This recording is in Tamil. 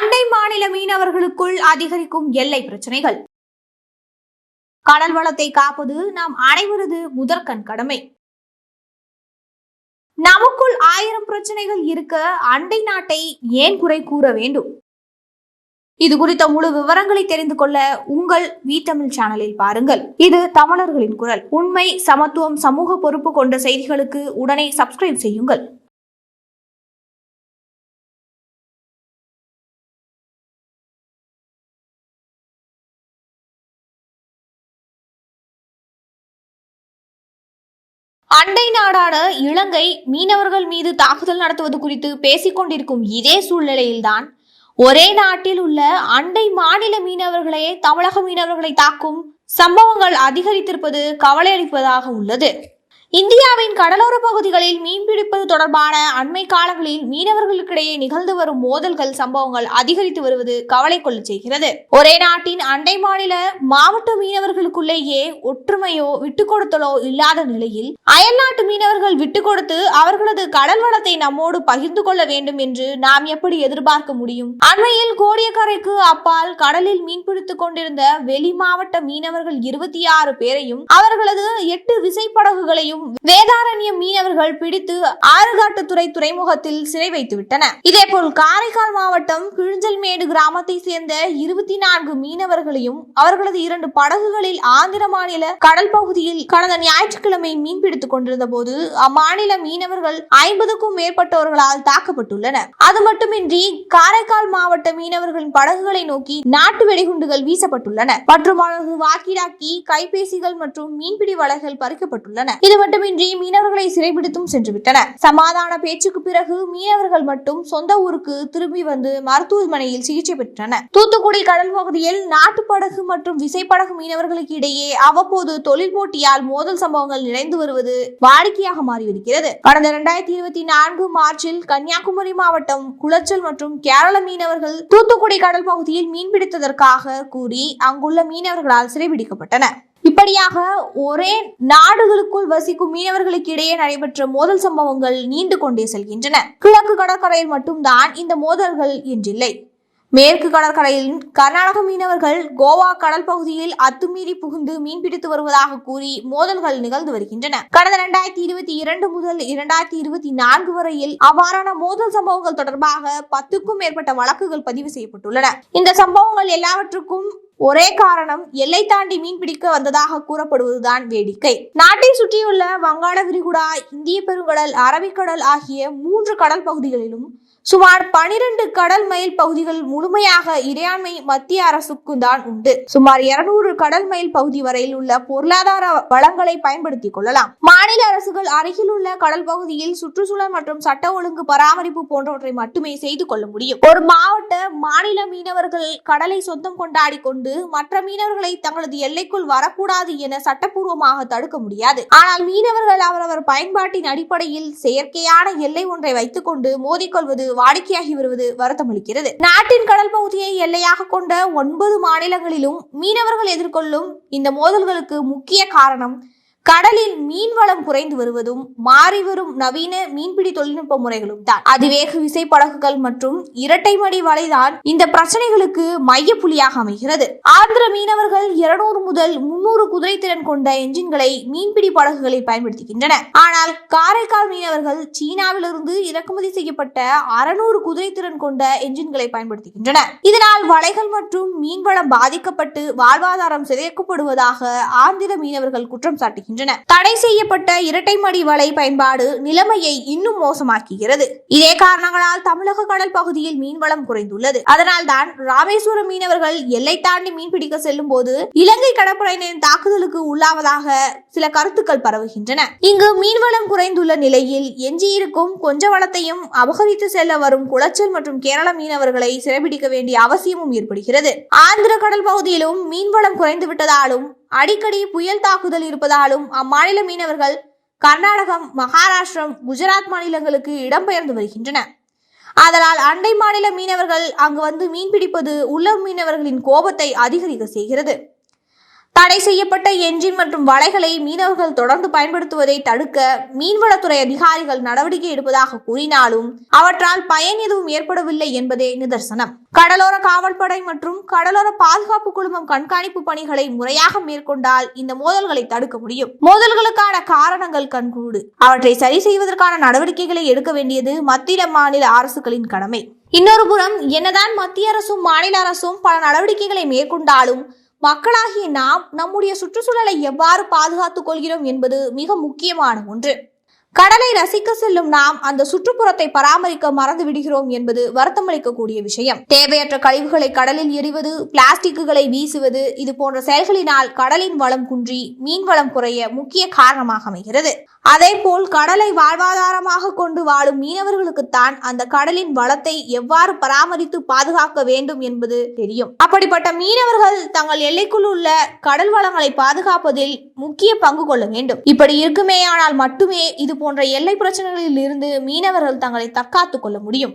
அண்டை மாநில மீனவர்களுக்குள் அதிகரிக்கும் எல்லை பிரச்சனைகள். கடல் வளத்தை காப்பது நாம் அனைவரது முதற்கண் கடமை. நமக்குள் 1000 பிரச்சனைகள் இருக்க அண்டை நாட்டை ஏன் குறை கூற வேண்டும்? இது குறித்த முழு விவரங்களை தெரிந்து கொள்ள உங்கள் வீட்டமிழ் சேனலில் பாருங்கள். இது தமிழர்களின் குரல். உண்மை, சமத்துவம், சமூக பொறுப்பு கொண்ட செய்திகளுக்கு உடனே சப்ஸ்கிரைப் செய்யுங்கள். அண்டை நாடான இலங்கை மீனவர்கள் மீது தாக்குதல் நடத்துவது குறித்து பேசிக் கொண்டிருக்கும் இதே சூழ்நிலையில்தான் ஒரே நாட்டில் உள்ள அண்டை மாநில மீனவர்களே தமிழக மீனவர்களை தாக்கும் சம்பவங்கள் அதிகரித்திருப்பது கவலை அளிப்பதாக உள்ளது. இந்தியாவின் கடலோர பகுதிகளில் மீன்பிடிப்பது தொடர்பான அண்மை காலங்களில் மீனவர்களுக்கிடையே நிகழ்ந்து வரும் மோதல்கள் சம்பவங்கள் அதிகரித்து வருவது கவலை கொள்ள செய்கிறது. ஒரே நாட்டின் அண்டை மாநில மாவட்ட மீனவர்களுக்குள்ளேயே ஒற்றுமையோ விட்டுக் கொடுத்தலோ இல்லாத நிலையில் அயல்நாட்டு மீனவர்கள் விட்டுக் கொடுத்து அவர்களது கடல் வளத்தை நம்மோடு பகிர்ந்து கொள்ள வேண்டும் என்று நாம் எப்படி எதிர்பார்க்க முடியும்? அண்மையில் கோடியக்கரைக்கு அப்பால் கடலில் மீன்பிடித்துக் கொண்டிருந்த வெளி மாவட்ட மீனவர்கள் 26 பேரையும் அவர்களது 8 விசைப்படகுகளையும் வேதாரண்யம் மீனவர்கள் பிடித்து ஆறுகாட்டுத்துறை துறைமுகத்தில் சிறை வைத்து விட்டனர். இதேபோல் காரைக்கால் மாவட்டம் கிழிஞ்சல்மேடு கிராமத்தை சேர்ந்த 24 மீனவர்களையும் அவர்களது 2 படகுகளில் ஆந்திர மாநில கடல் பகுதியில் கடந்த ஞாயிற்றுக்கிழமை மீன்பிடித்துக் கொண்டிருந்த போது அம்மாநில மீனவர்கள் 50க்கும் மேற்பட்டவர்களால் தாக்கப்பட்டுள்ளனர். அது மட்டுமின்றி காரைக்கால் மாவட்ட மீனவர்களின் படகுகளை நோக்கி நாட்டு வெடிகுண்டுகள் வீசப்பட்டுள்ளன. மற்றும் வாக்கிடாக்கி, கைபேசிகள் மற்றும் மீன்பிடி வலைகள் பறிக்கப்பட்டுள்ளன. இது மட்டுமின்றி மீனவர்களை சிறைபிடித்தும் சென்றுவிட்டனர். சமாதான பேச்சுக்கு பிறகு மீனவர்கள் மட்டும் சொந்த ஊருக்கு திரும்பி வந்து மருத்துவமனையில் சிகிச்சை பெற்றனர். தூத்துக்குடி கடல் பகுதியில் நாட்டுப்படகு மற்றும் விசைப்படகு மீனவர்களுக்கு இடையே அவ்வப்போது தொழில் போட்டியால் மோதல் சம்பவங்கள் நிறைந்து வருவது வாடிக்கையாக மாறியிருக்கிறது. கடந்த 2024 மார்ச்சில் கன்னியாகுமரி மாவட்டம் குளச்சல் மற்றும் கேரள மீனவர்கள் தூத்துக்குடி கடல் பகுதியில் மீன்பிடித்ததற்காக கூறி அங்குள்ள மீனவர்களால் சிறைபிடிக்கப்பட்டனர். இப்படியாக ஒரே நாடுகளுக்குள் வசிக்கும் மீனவர்களுக்கு இடையே நடைபெற்ற மோதல் சம்பவங்கள் நீண்டு கொண்டே செல்கின்றன. கிழக்கு கடற்கரையில் மட்டும்தான் இந்த மோதல்கள் என்றில்லை. மேற்கு கடற்கரையில் கர்நாடக மீனவர்கள் கோவா கடல் பகுதியில் அத்துமீறி புகுந்து மீன்பிடித்து வருவதாக கூறி மோதல்கள் நிகழ்ந்து வருகின்றன. கடந்த 2022 முதல் 2024 வரையில் அவ்வாறான மோதல் சம்பவங்கள் தொடர்பாக 10க்கும் மேற்பட்ட வழக்குகள் பதிவு செய்யப்பட்டுள்ளன. இந்த சம்பவங்கள் எல்லாவற்றுக்கும் ஒரே காரணம் எல்லை தாண்டி மீன்பிடிக்க வந்ததாக கூறப்படுவதுதான் வேடிக்கை. நாட்டை சுற்றியுள்ள வங்காள விரிகுடா, இந்திய பெருங்கடல், அரபிக்கடல் ஆகிய 3 கடல் பகுதிகளிலும் சுமார் 12 கடல் மைல் பகுதிகள் முழுமையாக இறையாண்மை மத்திய அரசுக்கு தான் உண்டு. சுமார் 200 கடல் மைல் பகுதி வரையில் உள்ள பொருளாதார வளங்களை பயன்படுத்திக் கொள்ளலாம். மாநில அரசுகள் அருகில் உள்ள கடல் பகுதியில் சுற்றுச்சூழல் மற்றும் சட்ட ஒழுங்கு பராமரிப்பு போன்றவற்றை மட்டுமே செய்து கொள்ள முடியும். ஒரு மாவட்ட மாநில மீனவர்கள் கடலை சொந்தம் கொண்டாடி கொண்டு மற்ற மீனவர்களை தங்களது எல்லைக்குள் வரக்கூடாது என சட்டப்பூர்வமாக தடுக்க முடியாது. ஆனால் மீனவர்கள் அவரவர் பயன்பாட்டின் அடிப்படையில் செயற்கையான எல்லை ஒன்றை வைத்துக் கொண்டு மோதிக்கொள்வது வாடிக்கையாகி வருவது வருத்தமளிக்கிறது. நாட்டின் கடல் பகுதியை எல்லையாக கொண்ட 9 மாநிலங்களிலும் மீனவர்கள் எதிர்கொள்ளும் இந்த மோதல்களுக்கு முக்கிய காரணம் கடலில் மீன்வளம் குறைந்து வருவதும் மாறி வரும் நவீன மீன்பிடி தொழில்நுட்ப முறைகளும் தான். அதிவேக விசைப்படகுகள் மற்றும் இரட்டை மடி வலைதான் இந்த பிரச்சனைகளுக்கு மைய புள்ளியாக அமைகிறது. ஆந்திர மீனவர்கள் 200 முதல் 300 குதிரை திறன் கொண்ட என்ஜின்களை மீன்பிடி படகுகளில் பயன்படுத்துகின்றனர். ஆனால் காரைக்கால் மீனவர்கள் சீனாவிலிருந்து இறக்குமதி செய்யப்பட்ட 600 குதிரை திறன் கொண்ட என்ஜின்களை பயன்படுத்துகின்றனர். இதனால் வலைகள் மற்றும் மீன்வளம் பாதிக்கப்பட்டு வாழ்வாதாரம் சிதைக்கப்படுவதாக ஆந்திர மீனவர்கள் குற்றம் சாட்டுகின்றனர். தடை செய்யப்பட்ட இரட்டை மடி வலை பயன்பாடு நிலைமையை இன்னும் மோசமாக்குகிறது. இதே காரணங்களால் தமிழக கடல் பகுதியில் மீன்வளம் குறைந்துள்ளது. அதனால் தான் ராமேஸ்வரம் மீனவர்கள் எல்லை தாண்டி மீன்பிடிக்க செல்லும் போது இலங்கை கடற்படையினரின் தாக்குதலுக்கு உள்ளாவதாக சில கருத்துக்கள் பரவுகின்றன. இங்கு மீன்வளம் குறைந்துள்ள நிலையில் எஞ்சியிருக்கும் கொஞ்ச வளத்தையும் அபகரித்து செல்ல வரும் குளச்சல் மற்றும் கேரள மீனவர்களை சிறைபிடிக்க வேண்டிய அவசியமும் ஏற்படுகிறது. ஆந்திர கடல் பகுதியிலும் மீன்வளம் குறைந்து விட்டதாலும் அடிக்கடி புயல் தாக்குதல் இருப்பதாலும் அம்மாநில மீனவர்கள் கர்நாடகம், மகாராஷ்டிரம், குஜராத் மாநிலங்களுக்கு இடம்பெயர்ந்து வருகின்றனர். அதனால் அண்டை மாநில மீனவர்கள் அங்கு வந்து மீன்பிடிப்பது உள்ளூர் மீனவர்களின் கோபத்தை அதிகரிக்க செய்கிறது. தடை செய்யப்பட்ட என்ஜின் மற்றும் வலைகளை மீனவர்கள் தொடர்ந்து பயன்படுத்துவதை தடுக்க மீன்வளத்துறை அதிகாரிகள் நடவடிக்கை எடுப்பதாக கூறினாலும் அவற்றால் பயன் எதுவும் ஏற்படவில்லை என்பதே நிதர்சனம். கடலோர காவல்படை மற்றும் கடலோர பாதுகாப்பு குழுமம் கண்காணிப்பு பணிகளை முறையாக மேற்கொண்டால் இந்த மோதல்களை தடுக்க முடியும். மோதல்களுக்கான காரணங்கள் கண்கூடு. அவற்றை சரி செய்வதற்கான நடவடிக்கைகளை எடுக்க வேண்டியது மத்திய மாநில அரசுகளின் கடமை. இன்னொரு புறம் என்னதான் மத்திய அரசும் மாநில அரசும் பல நடவடிக்கைகளை மேற்கொண்டாலும் மக்களாகிய நாம் நம்முடைய சுற்றுச்சூழலை எவ்வாறு பாதுகாத்துக் கொள்கிறோம் என்பது மிக முக்கியமான ஒன்று. கடலை ரசிக்க செல்லும் நாம் அந்த சுற்றுப்புறத்தை பராமரிக்க மறந்து விடுகிறோம் என்பது வருத்தமளிக்கக்கூடிய விஷயம். தேவையற்ற கழிவுகளை கடலில் எறிவது, பிளாஸ்டிக்குகளை வீசுவது, இது போன்ற செயல்களினால் கடலின் வளம் குன்றி மீன் வளம் குறைய முக்கிய காரணமாக அமைகிறது. அதேபோல் கடலை வாழ்வாதாரமாக கொண்டு வாழும் மீனவர்களுக்குத்தான் அந்த கடலின் வளத்தை எவ்வாறு பராமரித்து பாதுகாக்க வேண்டும் என்பது தெரியும். அப்படிப்பட்ட மீனவர்கள் தங்கள் எல்லைக்குள் உள்ள கடல் வளங்களை பாதுகாப்பதில் முக்கிய பங்கு கொள்ள வேண்டும். இப்படி இருக்குமேயானால் மட்டுமே இது போன்ற எல்லை பிரச்சனைகளில் இருந்து மீனவர்கள் தங்களை தற்காத்துக் கொள்ள முடியும்.